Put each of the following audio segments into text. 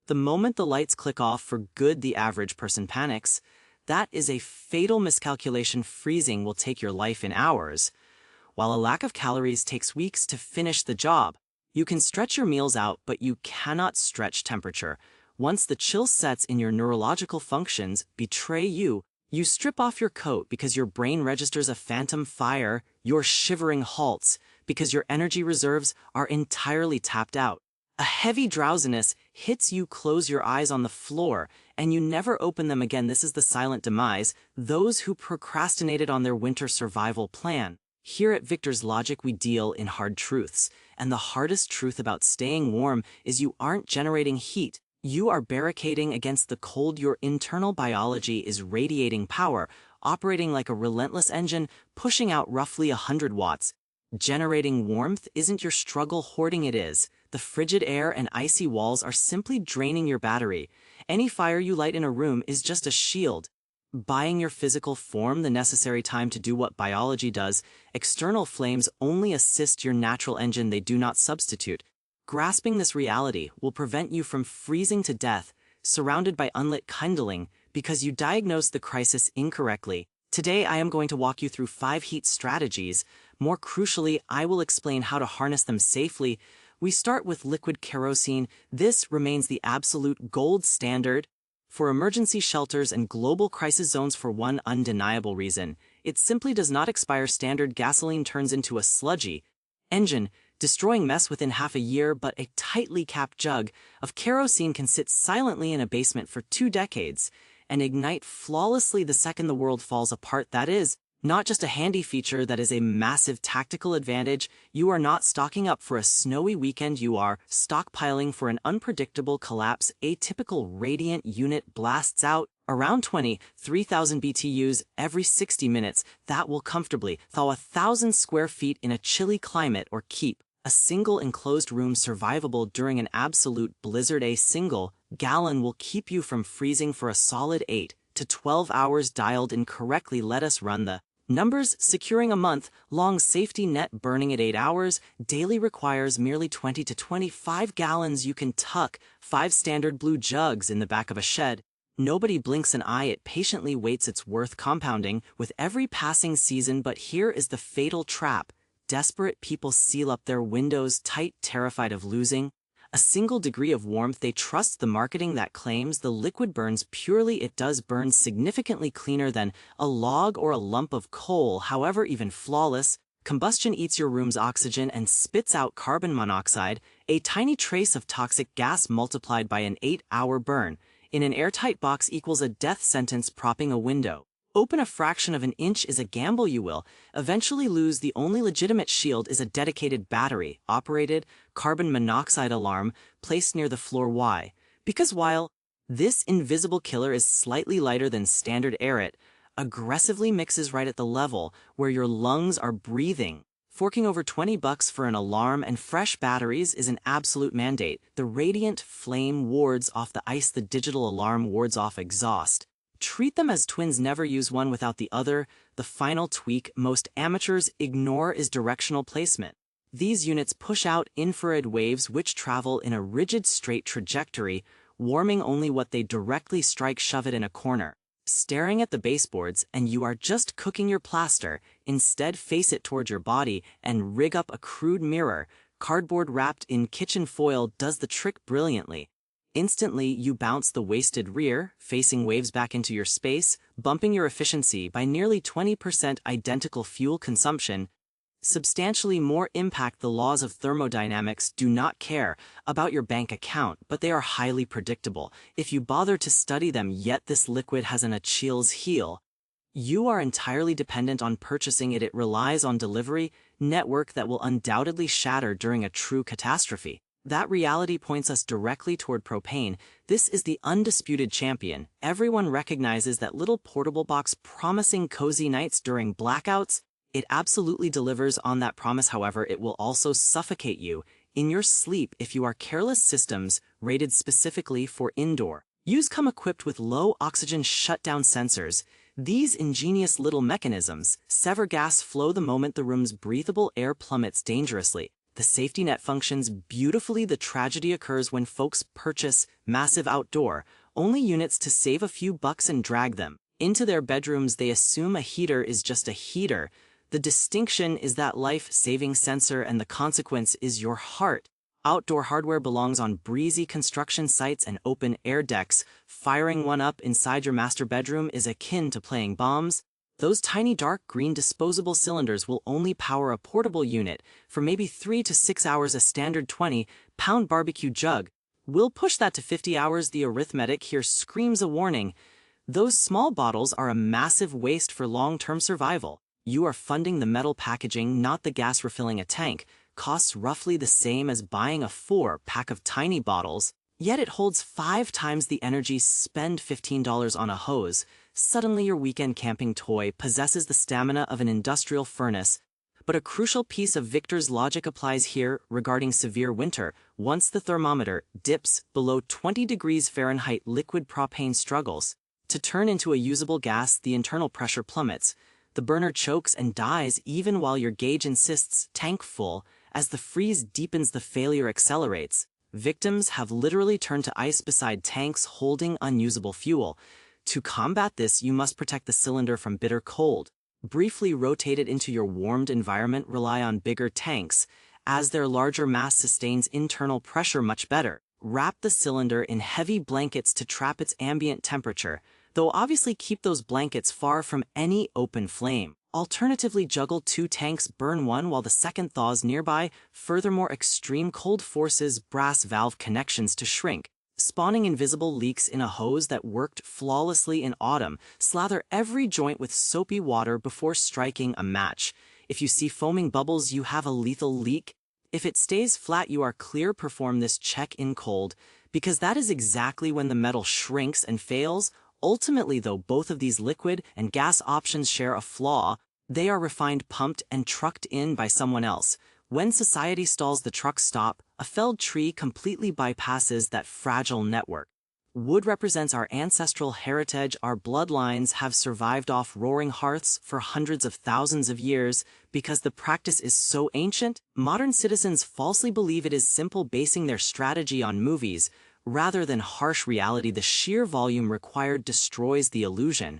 The moment the lights click off for good, the average person panics. That is a fatal miscalculation. Freezing will take your life in hours, while a lack of calories takes weeks to finish the job. You can stretch your meals out, but you cannot stretch temperature. Once the chill sets in, your neurological functions betray you. You strip off your coat because your brain registers a phantom fire. Your shivering halts because your energy reserves are entirely tapped out. A heavy drowsiness hits you. Close your eyes on the floor, and you never open them again. This is the silent demise. Those who procrastinated on their winter survival plan. Here at Victor's Logic, we deal in hard truths, and the hardest truth about staying warm is you aren't generating heat. You are barricading against the cold. Your internal biology is radiating power, operating like a relentless engine, pushing out roughly 100 watts. Generating warmth isn't your struggle, hoarding it is. The frigid air and icy walls are simply draining your battery. Any fire you light in a room is just a shield, buying your physical form the necessary time to do what biology does. External flames only assist your natural engine, they do not substitute. Grasping this reality will prevent you from freezing to death, surrounded by unlit kindling, because you diagnosed the crisis incorrectly. Today I am going to walk you through 5 heat strategies. More crucially, I will explain how to harness them safely. We start with liquid kerosene. This remains the absolute gold standard for emergency shelters and global crisis zones for one undeniable reason. It simply does not expire. Standard gasoline turns into a sludgy engine, destroying mess within half a year, but a tightly capped jug of kerosene can sit silently in a basement for 2 decades and ignite flawlessly the second the world falls apart. That is not just a handy feature, that is a massive tactical advantage. You are not stocking up for a snowy weekend, you are stockpiling for an unpredictable collapse. A typical radiant unit blasts out around 23,000 BTUs every 60 minutes. That will comfortably thaw 1,000 square feet in a chilly climate or keep a single enclosed room survivable during an absolute blizzard. A single gallon will keep you from freezing for a solid 8 to 12 hours. Dialed in correctly, let us run the numbers. Securing a month-long safety net burning at 8 hours daily requires merely 20 to 25 gallons. You can tuck 5 standard blue jugs in the back of a shed. Nobody blinks an eye, it patiently waits its worth, compounding with every passing season. But here is the fatal trap. Desperate people seal up their windows tight, terrified of losing a single degree of warmth. They trust the marketing that claims the liquid burns purely. It does burn significantly cleaner than a log or a lump of coal. However, even flawless combustion eats your room's oxygen and spits out carbon monoxide, a tiny trace of toxic gas multiplied by an 8-hour burn in an airtight box equals a death sentence. Propping a window open a fraction of an inch is a gamble you will eventually lose. The only legitimate shield is a dedicated battery-operated carbon monoxide alarm placed near the floor. Why? Because while this invisible killer is slightly lighter than standard air, it aggressively mixes right at the level where your lungs are breathing. Forking over $20 for an alarm and fresh batteries is an absolute mandate. The radiant flame wards off the ice, the digital alarm wards off exhaust. Treat them as twins, never use one without the other. The final tweak most amateurs ignore is directional placement. These units push out infrared waves which travel in a rigid straight trajectory, warming only what they directly strike. Shove it in a corner, staring at the baseboards, and you are just cooking your plaster. Instead, face it toward your body and rig up a crude mirror. Cardboard wrapped in kitchen foil does the trick brilliantly. Instantly, you bounce the wasted rear facing waves back into your space, bumping your efficiency by nearly 20%. Identical fuel consumption, substantially more impact. The laws of thermodynamics do not care about your bank account, but they are highly predictable if you bother to study them. Yet this liquid has an Achilles heel. You are entirely dependent on purchasing it. It relies on delivery network that will undoubtedly shatter during a true catastrophe. That reality points us directly toward propane. This is the undisputed champion. Everyone recognizes that little portable box promising cozy nights during blackouts. It absolutely delivers on that promise. However, it will also suffocate you in your sleep if you are careless. Systems rated specifically for indoor use come equipped with low oxygen shutdown sensors. These ingenious little mechanisms sever gas flow the moment the room's breathable air plummets dangerously. The safety net functions beautifully. The tragedy occurs when folks purchase massive outdoor, only units to save a few bucks and drag them into their bedrooms. They assume a heater is just a heater. The distinction is that life-saving sensor, and the consequence is your heart. Outdoor hardware belongs on breezy construction sites and open-air decks. Firing one up inside your master bedroom is akin to playing bombs. Those tiny dark green disposable cylinders will only power a portable unit for maybe 3 to 6 hours. A standard 20-pound barbecue jug will push that to 50 hours. The arithmetic here screams a warning. Those small bottles are a massive waste for long-term survival. You are funding the metal packaging, not the gas. Refilling a tank costs roughly the same as buying a 4-pack of tiny bottles, yet it holds 5 times the energy. Spend $15 on a hose. Suddenly your weekend camping toy possesses the stamina of an industrial furnace. But a crucial piece of Victor's logic applies here regarding severe winter. Once the thermometer dips below 20 degrees Fahrenheit, liquid propane struggles to turn into a usable gas. The internal pressure plummets. The burner chokes and dies even while your gauge insists tank full. As the freeze deepens, the failure accelerates. Victims have literally turned to ice beside tanks holding unusable fuel. To combat this, you must protect the cylinder from bitter cold. Briefly rotate it into your warmed environment. Rely on bigger tanks, as their larger mass sustains internal pressure much better. Wrap the cylinder in heavy blankets to trap its ambient temperature, though obviously keep those blankets far from any open flame. Alternatively, juggle 2 tanks, burn one while the second thaws nearby. Furthermore, extreme cold forces brass valve connections to shrink, spawning invisible leaks in a hose that worked flawlessly in autumn. Slather every joint with soapy water before striking a match. If you see foaming bubbles, you have a lethal leak. If it stays flat, you are clear. Perform this check in cold, because that is exactly when the metal shrinks and fails. Ultimately, though, both of these liquid and gas options share a flaw. They are refined, pumped, and trucked in by someone else. When society stalls, the trucks stop. A felled tree completely bypasses that fragile network. Wood represents our ancestral heritage. Our bloodlines have survived off roaring hearths for hundreds of thousands of years because the practice is so ancient. Modern citizens falsely believe it is simple, basing their strategy on movies rather than harsh reality. The sheer volume required destroys the illusion.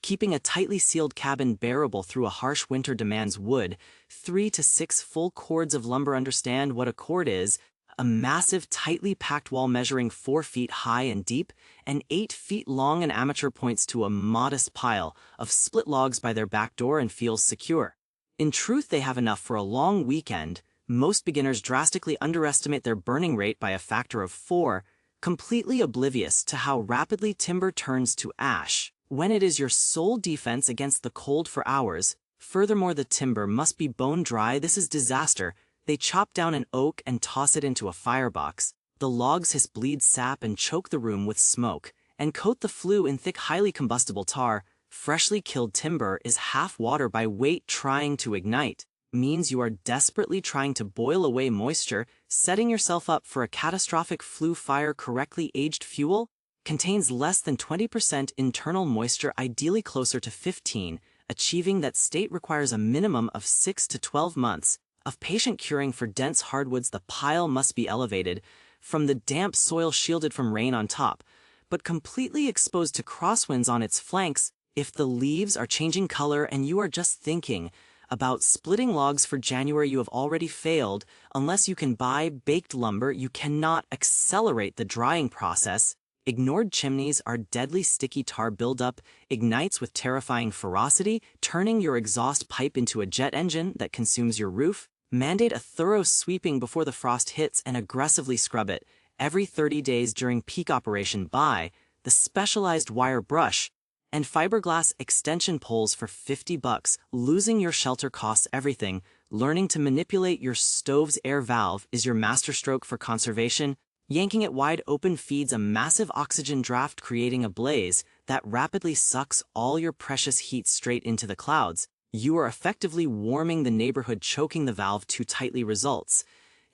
Keeping a tightly sealed cabin bearable through a harsh winter demands wood, 3 to 6 full cords of lumber. Understand what a cord is: a massive, tightly packed wall measuring 4 feet high and deep, and 8 feet long. An amateur points to a modest pile of split logs by their back door and feels secure. In truth, they have enough for a long weekend. Most beginners drastically underestimate their burning rate by a factor of 4, completely oblivious to how rapidly timber turns to ash when it is your sole defense against the cold for hours. Furthermore, the timber must be bone dry. This is disaster. They chop down an oak and toss it into a firebox. The logs hiss, bleed sap, and choke the room with smoke, and coat the flue in thick, highly combustible tar. Freshly killed timber is half water by weight. Trying to ignite means you are desperately trying to boil away moisture, setting yourself up for a catastrophic flue fire. Correctly aged fuel contains less than 20% internal moisture, ideally closer to 15. Achieving that state requires a minimum of 6 to 12 months of patient curing. For dense hardwoods, the pile must be elevated from the damp soil, shielded from rain on top, but completely exposed to crosswinds on its flanks. If the leaves are changing color and you are just thinking about splitting logs for January, you have already failed. Unless you can buy baked lumber, you cannot accelerate the drying process. Ignored chimneys are deadly. Sticky tar buildup ignites with terrifying ferocity, turning your exhaust pipe into a jet engine that consumes your roof. Mandate a thorough sweeping before the frost hits and aggressively scrub it every 30 days during peak operation. Buy the specialized wire brush and fiberglass extension poles for $50. Losing your shelter costs everything. Learning to manipulate your stove's air valve is your masterstroke for conservation. Yanking it wide open feeds a massive oxygen draft, creating a blaze that rapidly sucks all your precious heat straight into the clouds. You are effectively warming the neighborhood. Choking the valve too tightly results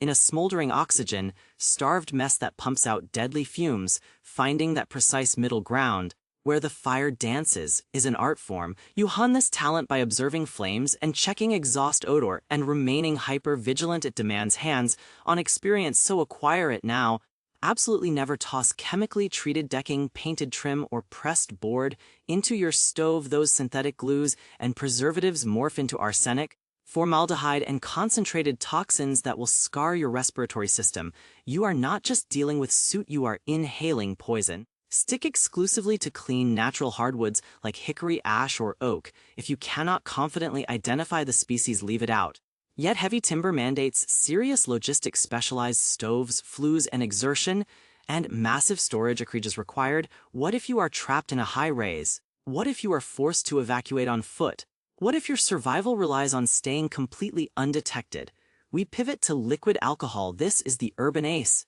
in a smoldering oxygen-starved mess that pumps out deadly fumes. Finding that precise middle ground Where the fire dances is an art form. You hone this talent by observing flames and checking exhaust odor and remaining hyper-vigilant. It demands hands-on experience, so acquire it now. Absolutely never toss chemically treated decking, painted trim, or pressed board into your stove. Those synthetic glues and preservatives morph into arsenic, formaldehyde, and concentrated toxins that will scar your respiratory system. You are not just dealing with soot, you are inhaling poison. Stick exclusively to clean natural hardwoods like hickory, ash, or oak. If you cannot confidently identify the species, leave it out. Yet heavy timber mandates serious logistics, specialized stoves, flues, and exertion, and massive storage acreages required. What if you are trapped in a high-rise? What if you are forced to evacuate on foot? What if your survival relies on staying completely undetected? We pivot to liquid alcohol. This is the urban ace.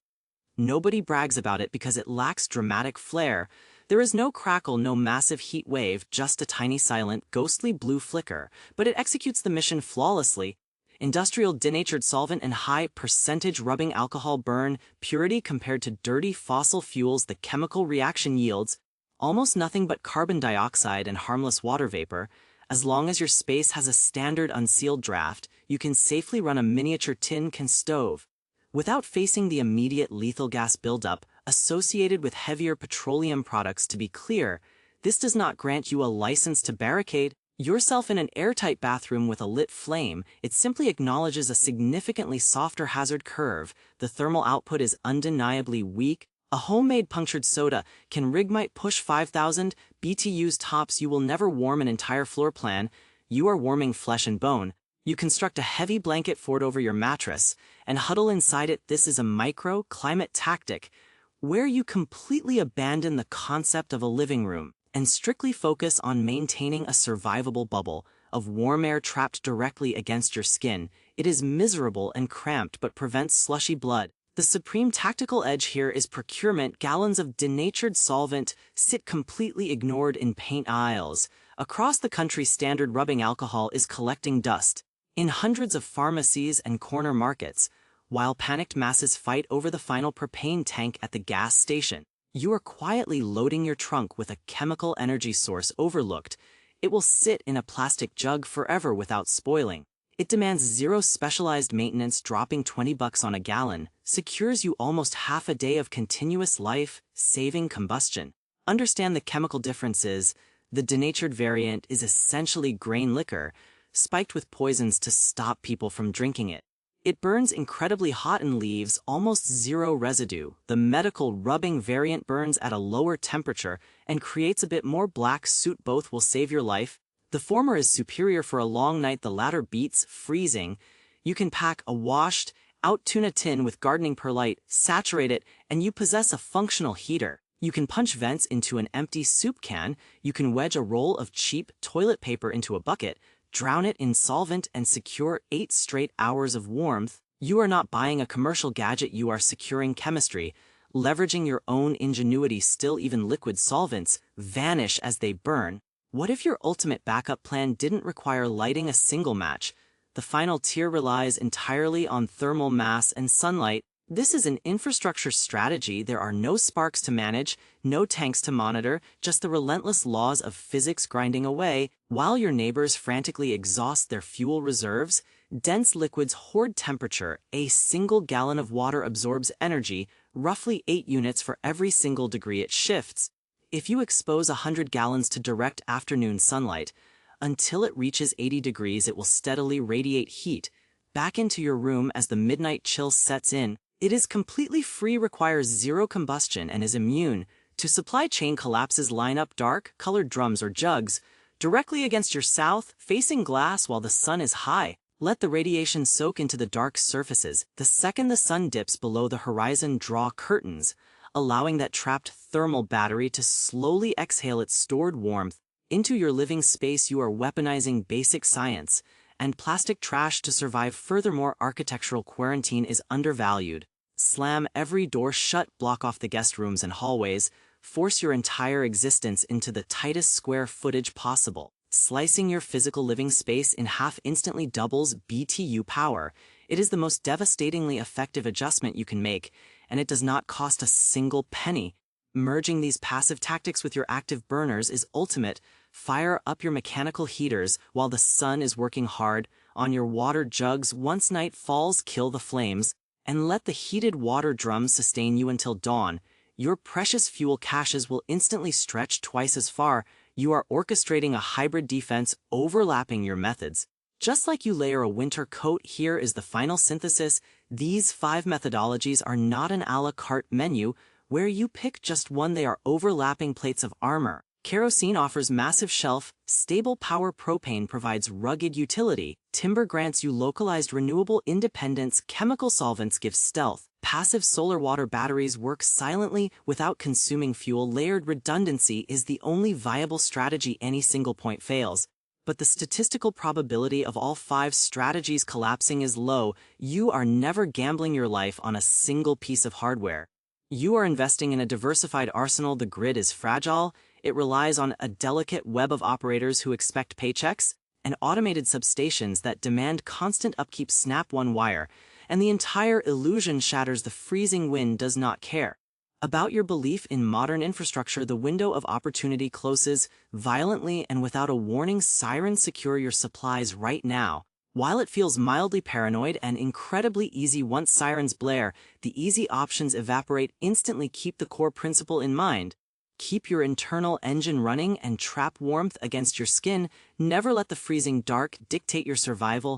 Nobody brags about it because it lacks dramatic flair. There is no crackle, no massive heat wave, just a tiny silent, ghostly blue flicker, but it executes the mission flawlessly. Industrial denatured solvent and high percentage rubbing alcohol burn purity compared to dirty fossil fuels. The chemical reaction yields almost nothing but carbon dioxide and harmless water vapor. As long as your space has a standard unsealed draft, you can safely run a miniature tin can stove without facing the immediate lethal gas buildup associated with heavier petroleum products. To be clear, this does not grant you a license to barricade yourself in an airtight bathroom with a lit flame. It simply acknowledges a significantly softer hazard curve. The thermal output is undeniably weak. A homemade punctured soda might push 5,000 BTUs tops. You will never warm an entire floor plan. You are warming flesh and bone. You construct a heavy blanket fort over your mattress and huddle inside it. This is a micro-climate tactic where you completely abandon the concept of a living room and strictly focus on maintaining a survivable bubble of warm air trapped directly against your skin. It is miserable and cramped but prevents slushy blood. The supreme tactical edge here is procurement. Gallons of denatured solvent sit completely ignored in paint aisles. Across the country, standard rubbing alcohol is collecting dust in hundreds of pharmacies and corner markets, while panicked masses fight over the final propane tank at the gas station. You are quietly loading your trunk with a chemical energy source overlooked. It will sit in a plastic jug forever without spoiling. It demands zero specialized maintenance. Dropping $20 on a gallon secures you almost half a day of continuous life-saving combustion. Understand the chemical differences. The denatured variant is essentially grain liquor, spiked with poisons to stop people from drinking it. It burns incredibly hot and leaves almost zero residue. The medical rubbing variant burns at a lower temperature and creates a bit more black soot. Both will save your life. The former is superior for a long night, the latter beats freezing. You can pack a washed-out tuna tin with gardening perlite, saturate it, and you possess a functional heater. You can punch vents into an empty soup can. You can wedge a roll of cheap toilet paper into a bucket, drown it in solvent, and secure 8 straight hours of warmth. You are not buying a commercial gadget, you are securing chemistry, leveraging your own ingenuity. Still, even liquid solvents vanish as they burn. What if your ultimate backup plan didn't require lighting a single match? The final tier relies entirely on thermal mass and sunlight. This is an infrastructure strategy. There are no sparks to manage, no tanks to monitor, just the relentless laws of physics grinding away. While your neighbors frantically exhaust their fuel reserves, dense liquids hoard temperature. A single gallon of water absorbs energy, roughly 8 units for every single degree it shifts. If you expose 100 gallons to direct afternoon sunlight, until it reaches 80 degrees, it will steadily radiate heat back into your room as the midnight chill sets in. It is completely free, requires zero combustion, and is immune to supply chain collapses. Line up dark, colored drums or jugs directly against your south-facing glass while the sun is high. Let the radiation soak into the dark surfaces. The second the sun dips below the horizon, draw curtains, allowing that trapped thermal battery to slowly exhale its stored warmth into your living space. You are weaponizing basic science and plastic trash to survive. Furthermore, architectural quarantine is undervalued. Slam every door shut, block off the guest rooms and hallways, force your entire existence into the tightest square footage possible. Slicing your physical living space in half instantly doubles BTU power. It is the most devastatingly effective adjustment you can make, and it does not cost a single penny. Merging these passive tactics with your active burners is ultimate. Fire up your mechanical heaters while the sun is working hard. On your water jugs, once night falls, kill the flames, and let the heated water drums sustain you until dawn. Your precious fuel caches will instantly stretch twice as far. You are orchestrating a hybrid defense, overlapping your methods. Just like you layer a winter coat, here is the final synthesis. These 5 methodologies are not an a la carte menu where you pick just one, they are overlapping plates of armor. Kerosene offers massive shelf, stable power. Propane provides rugged utility, timber grants you localized renewable independence, chemical solvents give stealth, passive solar water batteries work silently without consuming fuel, layered redundancy is the only viable strategy, any single point fails. But the statistical probability of all 5 strategies collapsing is low. You are never gambling your life on a single piece of hardware. You are investing in a diversified arsenal. The grid is fragile. It relies on a delicate web of operators who expect paychecks, and automated substations that demand constant upkeep. Snap one wire, and the entire illusion shatters. The freezing wind does not care about your belief in modern infrastructure. The window of opportunity closes violently and without a warning. Sirens secure your supplies right now. While it feels mildly paranoid and incredibly easy, once sirens blare, the easy options evaporate instantly. Keep the core principle in mind. Keep your internal engine running and trap warmth against your skin. Never let the freezing dark dictate your survival.